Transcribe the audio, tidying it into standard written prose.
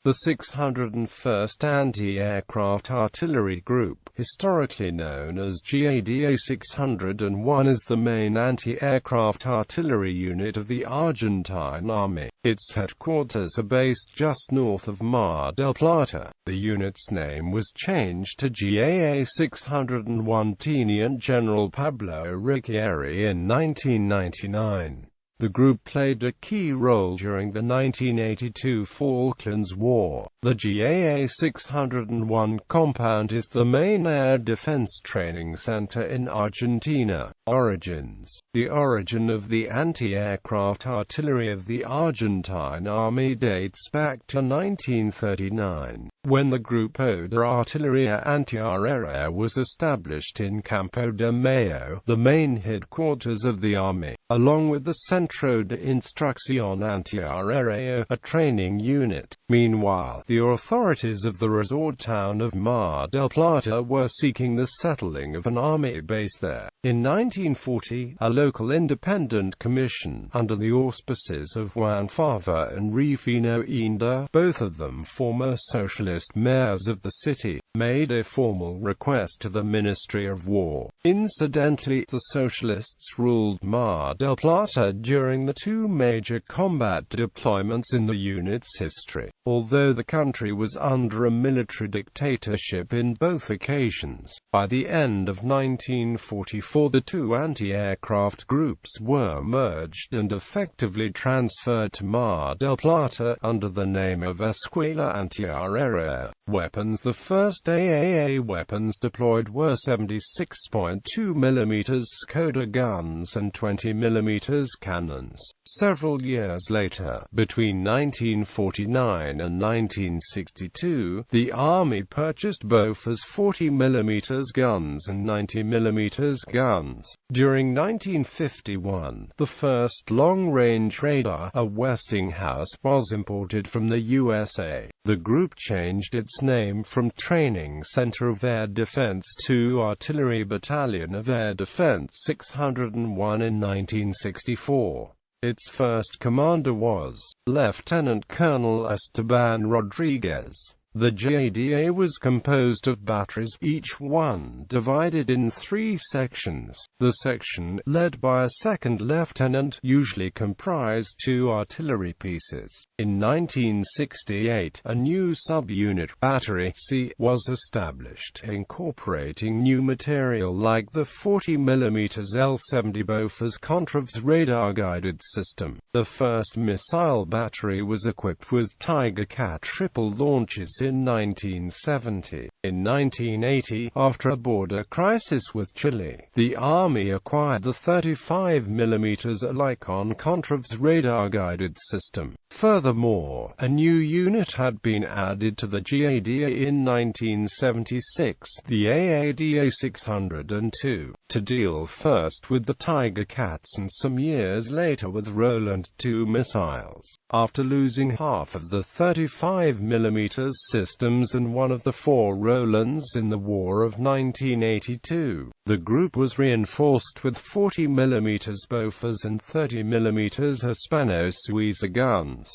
The 601st Anti-Aircraft Artillery Group, historically known as Gada 601, is the main anti-aircraft artillery unit of the Argentine Army. Its headquarters are based just north of Mar del Plata. The unit's name was changed to Gada 601 Teniente General Pablo Ricchieri in 1999. The group played a key role during the 1982 Falklands War. The Gada 601 compound is the main air defense training center in Argentina. Origins. The origin of the anti-aircraft artillery of the Argentine Army dates back to 1939, when the Grupo de Artillería Antiaérea was established in Campo de Mayo, the main headquarters of the Army, along with the Centro de Instrucción Antiaérea, a training unit. Meanwhile, the authorities of the resort town of Mar del Plata were seeking the settling of an army base there. In 1940, a local independent commission, under the auspices of Juan Fava and Rufino Inda, both of them former socialist mayors of the city, made a formal request to the Ministry of War. Incidentally, the socialists ruled Mar del Plata during the two major combat deployments in the unit's history, although the country was under a military dictatorship in both occasions. By the end of 1944, the two anti-aircraft groups were merged and effectively transferred to Mar del Plata under the name of Escuela Antiaérea. Weapons. The first AAA weapons deployed were 76.2 mm Skoda guns and 20 mm cannons. Several years later, between 1949 and 1962, the Army purchased both as 40 mm guns and 90 mm guns. During 1951, the first long-range radar, a Westinghouse, was imported from the USA. The group changed its name from Training Center of Air Defense to Artillery Battalion of Air Defense 601 in 1964. Its first commander was Lieutenant Colonel Esteban Rodriguez. The Gada was composed of batteries, each one divided in 3 sections. The section, led by a second lieutenant, usually comprised 2 artillery pieces. In 1968, a new sub-unit, Battery C, was established, incorporating new material like the 40 mm L-70 Bofors Contravs radar-guided system. The first missile battery was equipped with Tiger Cat triple launches in 1970. In 1980, after a border crisis with Chile, the Army acquired the 35 mm Alicon Contravs radar-guided system. Furthermore, a new unit had been added to the Gada in 1976, the AADA 602, to deal first with the Tiger Cats and some years later with Roland II missiles. After losing half of the 35 mm systems and one of the 4 Rolands in the War of 1982, the group was reinforced with 40 mm Bofors and 30 mm Hispano-Suiza guns.